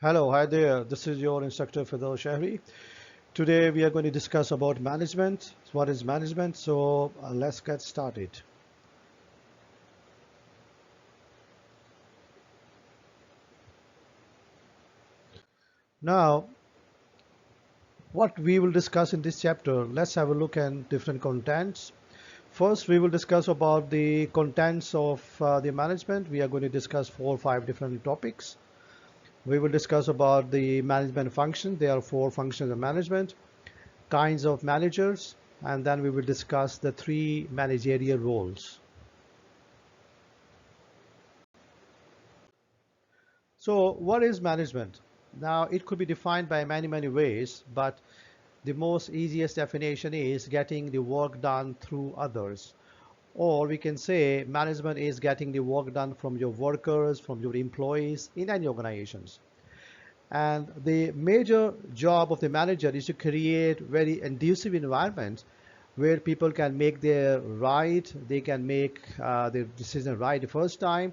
Hello, hi there. This is your instructor Fidel Shahri. Today we are going to discuss about management. What is management? So let's get started. Now, what we will discuss in this chapter, let's have a look at different contents. First, we will discuss about the contents of the management. We are going to discuss 4 or 5 different topics. We will discuss about the management function. There are 4 functions of management, kinds of managers, and then we will discuss the 3 managerial roles. So what is management? Now it could be defined by many ways, but the most easiest definition is getting the work done through others. Or we can say management is getting the work done from your workers, from your employees in any organizations. And the major job of the manager is to create very conducive environment where people can make their right, they can make their decision right the first time,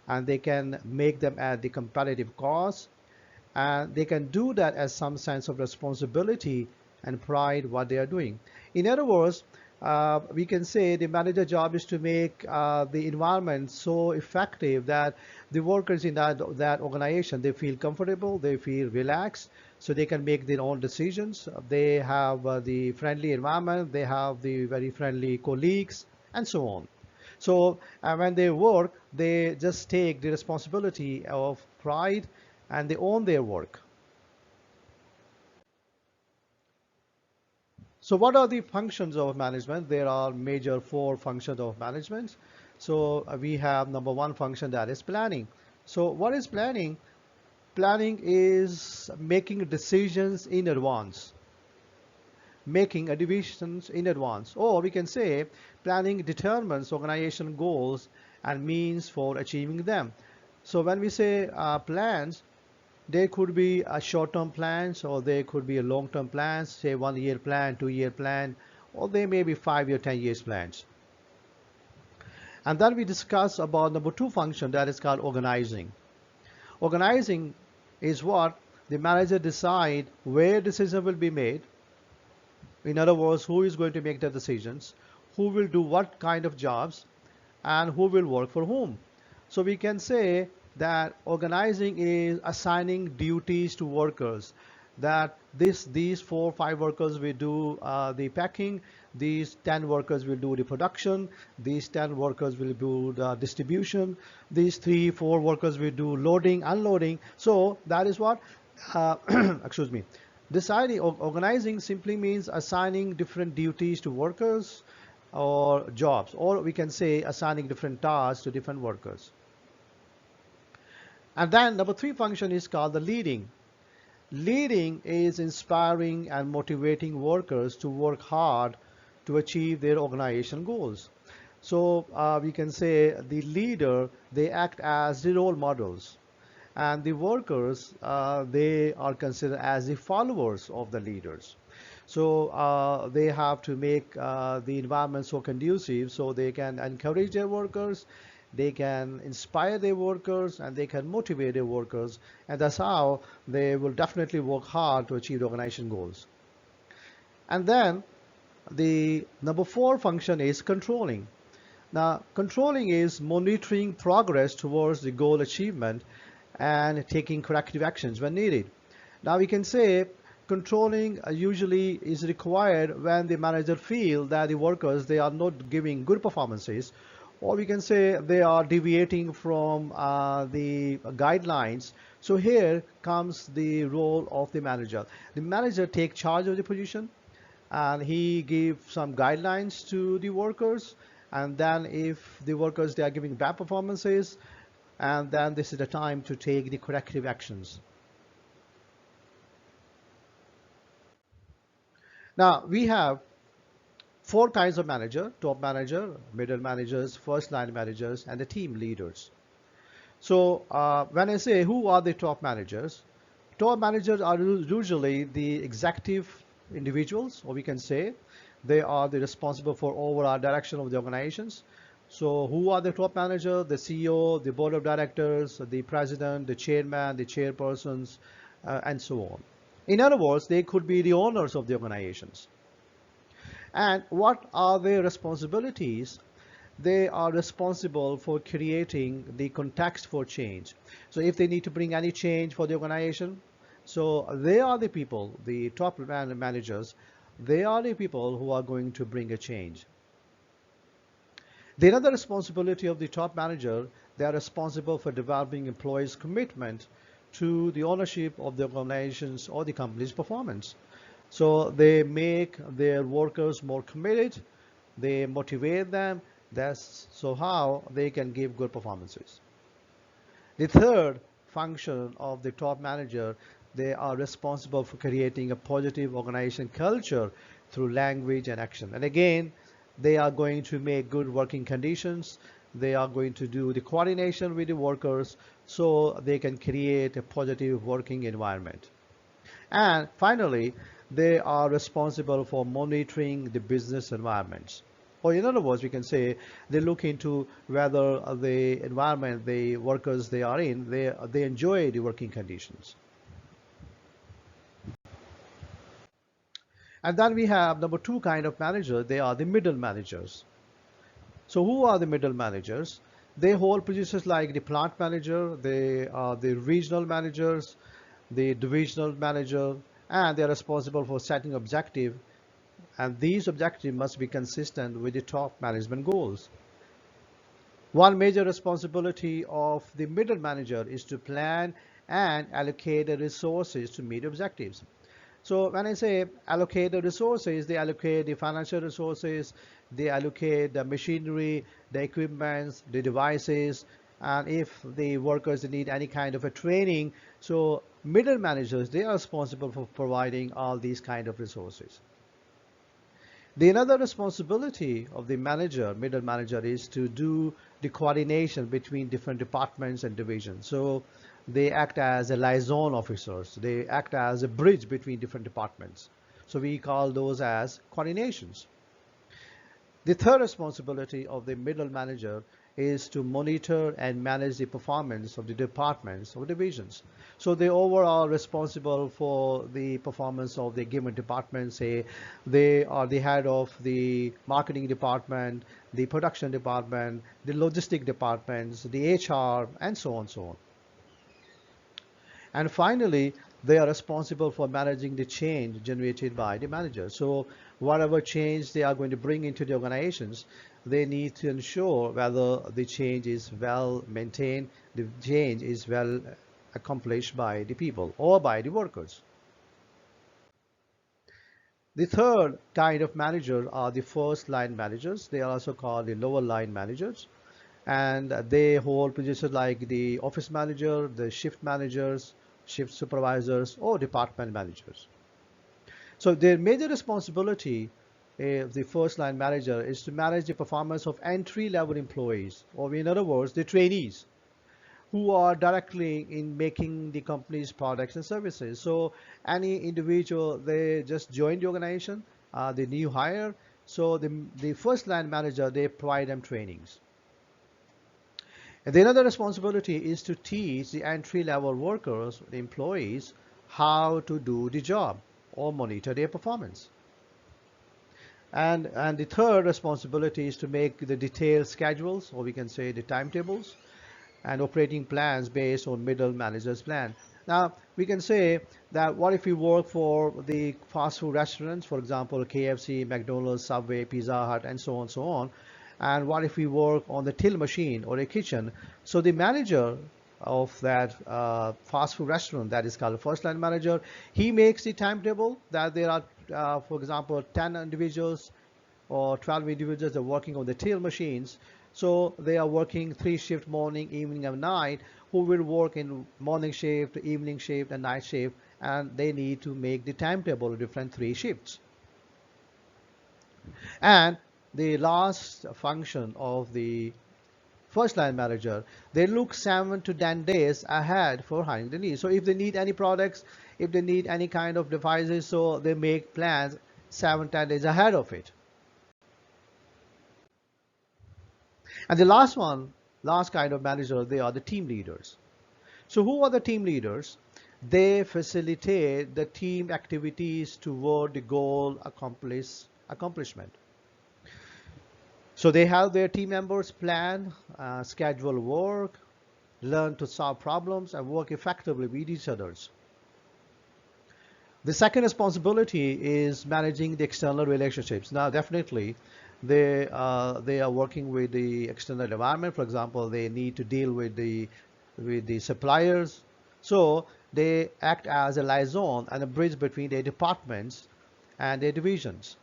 and they can make them at the competitive cost, and they can do that as some sense of responsibility and pride what they are doing. In other words, we can say the manager job is to make the environment so effective that the workers in that organization, they feel comfortable, they feel relaxed, so they can make their own decisions. They have the friendly environment, they have the very friendly colleagues, and so on. So when they work, they just take the responsibility of pride and they own their work. So what are the functions of management? There are major 4 functions of management. So we have number 1 function, that is planning. So what is planning? Planning is making decisions in advance, making a decisions in advance. Or we can say planning determines organization goals and means for achieving them. So when we say plans, there could be a short-term plans, or there could be a long-term plans, say 1 year plan, 2 year plan, or they may be 5 year, 10 years plans. And then we discuss about number 2 function, that is called organizing. Organizing is what the manager decide where decision will be made. In other words, who is going to make the decisions, who will do what kind of jobs, and who will work for whom. So we can say that organizing is assigning duties to workers, that these 4 or 5 workers will do the packing, these 10 workers will do the production, these 10 workers will do the distribution, these 3 or 4 workers will do loading, unloading. So that is what excuse me. Deciding, organizing simply means assigning different duties to workers or jobs, or we can say assigning different tasks to different workers. And then number 3 function is called the leading. Leading is inspiring and motivating workers to work hard to achieve their organization goals. So we can say the leader, they act as the role models, and the workers, they are considered as the followers of the leaders. So they have to make the environment so conducive so they can encourage their workers, they can inspire their workers, and they can motivate their workers, and that's how they will definitely work hard to achieve the organization goals. And then the number 4 function is controlling. Now, controlling is monitoring progress towards the goal achievement and taking corrective actions when needed. Now, we can say controlling usually is required when the manager feel that the workers, they are not giving good performances, or we can say they are deviating from the guidelines. So here comes the role of the manager. The manager takes charge of the position, and he gives some guidelines to the workers, and then if the workers, they are giving bad performances, and then this is the time to take the corrective actions. Now we have 4 kinds of manager: top manager, middle managers, first line managers, and the team leaders. So when I say who are the top managers are usually the executive individuals, or we can say they are the responsible for overall direction of the organizations. So who are the top managers? The CEO, the board of directors, the president, the chairman, the chairpersons, and so on. In other words, they could be the owners of the organizations. And what are their responsibilities? They are responsible for creating the context for change. So if they need to bring any change for the organization, so they are the people, the top managers, they are the people who are going to bring a change. The other responsibility of the top manager, they are responsible for developing employees' commitment to the ownership of the organization's or the company's performance. So they make their workers more committed, they motivate them, that's so how they can give good performances. The third function of the top manager, they are responsible for creating a positive organization culture through language and action. And again, they are going to make good working conditions. They are going to do the coordination with the workers so they can create a positive working environment. And finally, they are responsible for monitoring the business environments. Or in other words, we can say they look into whether the environment the workers they are in, they enjoy the working conditions. And then we have number two kind of manager, they are the middle managers. So who are the middle managers? They hold positions like the plant manager, they are the regional managers, the divisional manager, and they are responsible for setting objective, and these objectives must be consistent with the top management goals. One major responsibility of the middle manager is to plan and allocate the resources to meet objectives. So when I say allocate the resources, they allocate the financial resources, they allocate the machinery, the equipments, the devices, and if the workers need any kind of a training, so middle managers, they are responsible for providing all these kind of resources. The another responsibility of the manager, middle manager, is to do the coordination between different departments and divisions. So they act as a liaison officers. They act as a bridge between different departments. So we call those as coordinations. The third responsibility of the middle manager is to monitor and manage the performance of the departments or divisions. So they overall responsible for the performance of the given department. Say they are the head of the marketing department, the production department, the logistic departments, the HR, and so on, so on. And finally, they are responsible for managing the change generated by the manager. So whatever change they are going to bring into the organizations, they need to ensure whether the change is well maintained, the change is well accomplished by the people or by the workers. The third kind of manager are the first line managers. They are also called the lower line managers. And they hold positions like the office manager, the shift managers, shift supervisors, or department managers. So their major responsibility of the first line manager is to manage the performance of entry level employees, or in other words, the trainees, who are directly in making the company's products and services. So any individual, they just joined the organization, the new hire, so the first line manager, they provide them trainings. And the another responsibility is to teach the entry-level workers, the employees, how to do the job or monitor their performance. And the third responsibility is to make the detailed schedules, or we can say the timetables, and operating plans based on middle manager's plan. Now, we can say that what if we work for the fast food restaurants, for example, KFC, McDonald's, Subway, Pizza Hut, and so on, and what if we work on the till machine or a kitchen? So the manager of that fast food restaurant, that is called first line manager, he makes the timetable that there are, for example, 10 individuals or 12 individuals that are working on the till machines. So they are working 3 shift, morning, evening, and night, who will work in morning shift, evening shift, and night shift, and they need to make the timetable of different 3 shifts. And the last function of the first line manager, they look 7 to 10 days ahead for hiring the needs. So if they need any products, if they need any kind of devices, so they make plans 7 10 days ahead of it. And the last kind of manager, they are the team leaders. So who are the team leaders? They facilitate the team activities toward the goal accomplishment. So they help their team members plan, schedule work, learn to solve problems, and work effectively with each others. The second responsibility is managing the external relationships. Now, definitely, they are working with the external environment. For example, they need to deal with the suppliers. So they act as a liaison and a bridge between their departments and their divisions.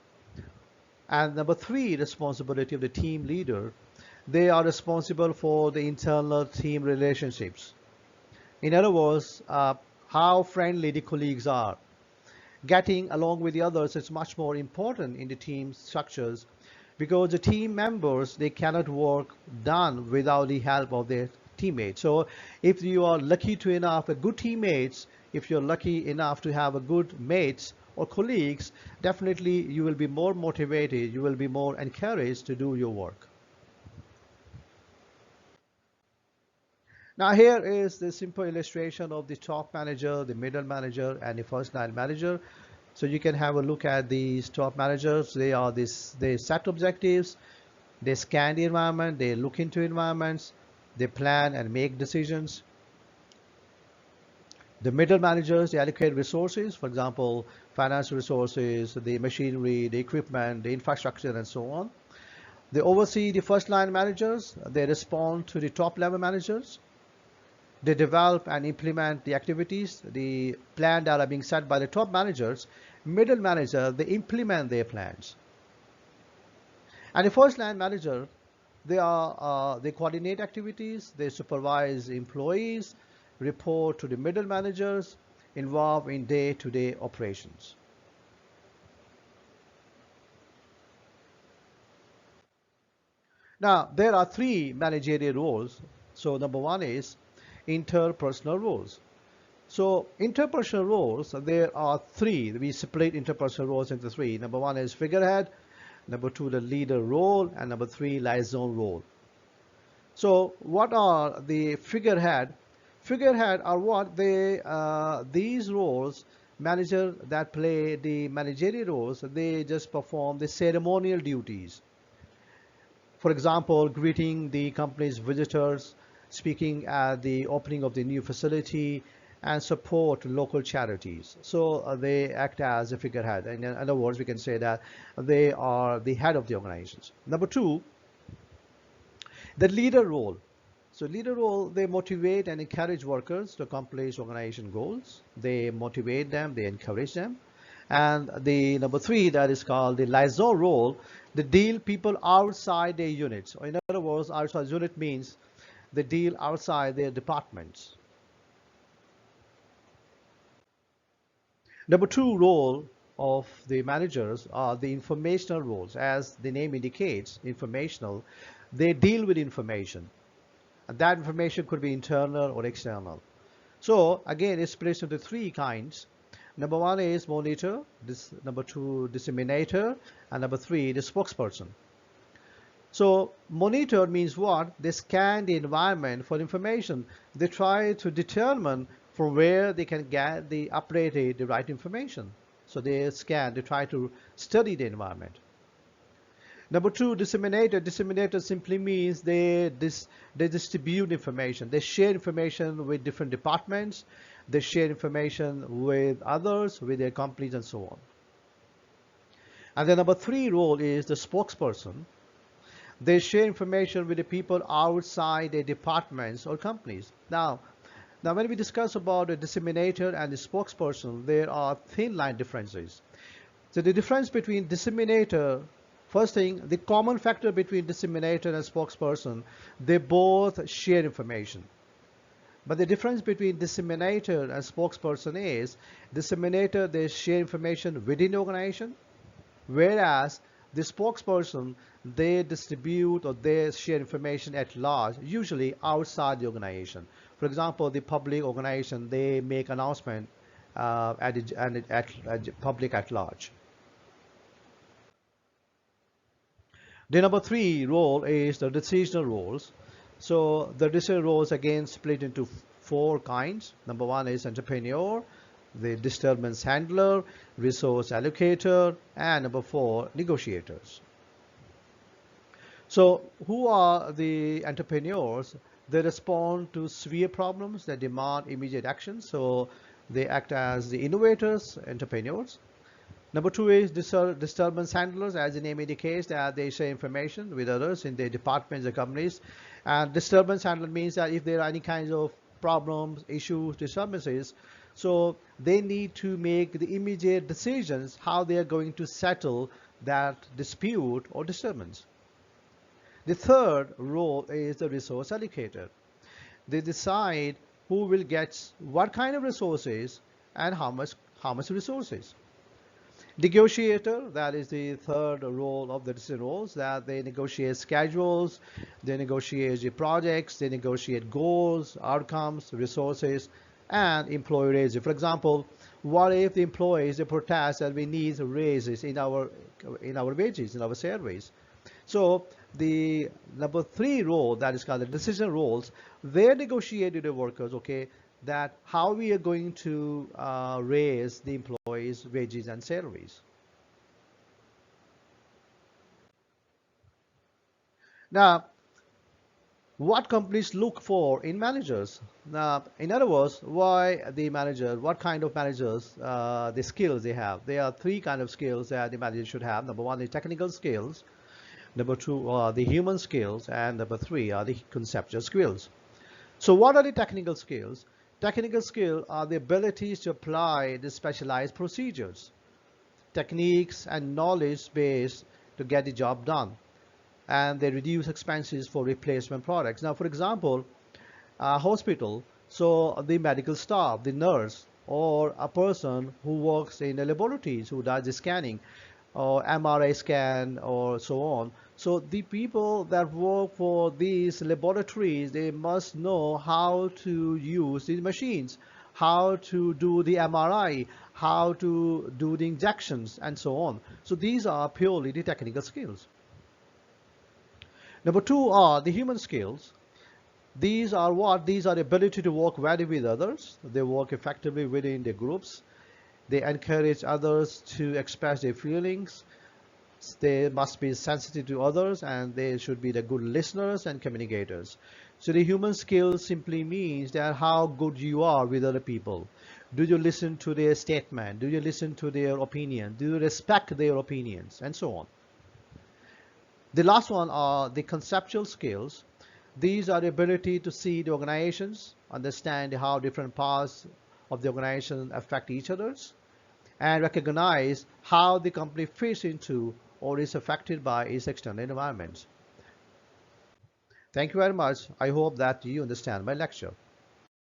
And number three, responsibility of the team leader. They are responsible for the internal team relationships. In other words, how friendly the colleagues are. Getting along with the others is much more important in the team structures because the team members, they cannot work done without the help of their teammates. So if you are lucky to enough with good teammates, if you're lucky enough to have a good mates or colleagues, definitely you will be more motivated, you will be more encouraged to do your work. Now here is the simple illustration of the top manager, the middle manager, and the first line manager. So you can have a look at these top managers. They set objectives, they scan the environment, they look into environments, they plan and make decisions. The middle managers, they allocate resources, for example, financial resources, the machinery, the equipment, the infrastructure, and so on. They oversee the first line managers, they respond to the top level managers. They develop and implement the activities, the plan that are being set by the top managers. Middle manager, they implement their plans. And the first line manager, they coordinate activities, they supervise employees, report to the middle managers, involved in day-to-day operations. Now, there are three managerial roles. So number one is interpersonal roles. So interpersonal roles, there are three. We split interpersonal roles into three. Number one is figurehead, number two, the leader role, and number three, liaison role. So what are the figurehead? Figurehead are what these roles, manager that play the managerial roles, they just perform the ceremonial duties. For example, greeting the company's visitors, speaking at the opening of the new facility, and support local charities. So they act as a figurehead. And in other words, we can say that they are the head of the organizations. Number two, the leader role. So leader role, they motivate and encourage workers to accomplish organization goals. They motivate them, they encourage them. And the number three, that is called the liaison role, they deal people outside their units. Or in other words, outside unit means they deal outside their departments. Number two role of the managers are the informational roles. As the name indicates, informational, they deal with information. And that information could be internal or external. So again, it's split into three kinds. Number one is monitor, number two, disseminator, and number three, the spokesperson. So monitor means what? They scan the environment for information. They try to determine from where they can get the updated, the right information. So they scan, they try to study the environment. Number two, disseminator. Disseminator simply means they distribute information. They share information with different departments. They share information with others, with their companies, and so on. And the number three role is the spokesperson. They share information with the people outside their departments or companies. Now when we discuss about the disseminator and the spokesperson, there are thin line differences. So the difference between disseminator, first thing, the common factor between disseminator and spokesperson, they both share information. But the difference between disseminator and spokesperson is, disseminator, they share information within the organization, whereas the spokesperson, they distribute or they share information at large, usually outside the organization. For example, the public organization, they make announcement at public at large. The number three role is the decisional roles. So the decisional roles again split into four kinds. Number one is entrepreneur, the disturbance handler, resource allocator, and number four, negotiators. So who are the entrepreneurs? They respond to severe problems that demand immediate action. So they act as the innovators, entrepreneurs. Number two is disturbance handlers, as the name indicates, that they share information with others in their departments or companies. And disturbance handler means that if there are any kinds of problems, issues, disturbances, so they need to make the immediate decisions how they are going to settle that dispute or disturbance. The third role is the resource allocator. They decide who will get what kind of resources and how much resources. Negotiator, that is the third role of the decision roles, that they negotiate schedules, they negotiate the projects, they negotiate goals, outcomes, resources, and employee raises. For example, what if the employees they protest that we need raises in our wages, in our salaries? So the number three role, that is called the decision roles, they negotiate with the workers, okay, that how we are going to raise the employees' wages and salaries. Now, what companies look for in managers? Now, in other words, why the manager, what kind of managers, the skills they have. There are three kind of skills that the manager should have. Number one is technical skills. Number two are the human skills. And number three are the conceptual skills. So what are the technical skills? Technical skills are the abilities to apply the specialized procedures, techniques, and knowledge base to get the job done. And they reduce expenses for replacement products. Now, for example, a hospital, so the medical staff, the nurse, or a person who works in the laboratories who does the scanning, or MRI scan, or so on. So the people that work for these laboratories, they must know how to use these machines, how to do the MRI, how to do the injections, and so on. So these are purely the technical skills. Number two are the human skills. These are what? These are the ability to work well with others. They work effectively within the groups. They encourage others to express their feelings. They must be sensitive to others, and they should be the good listeners and communicators. So the human skills simply means that how good you are with other people. Do you listen to their statement? Do you listen to their opinion? Do you respect their opinions? And so on. The last one are the conceptual skills. These are the ability to see the organizations, understand how different parts of the organization affect each others, and recognize how the company fits into or is affected by its external environment. Thank you very much. I hope that you understand my lecture.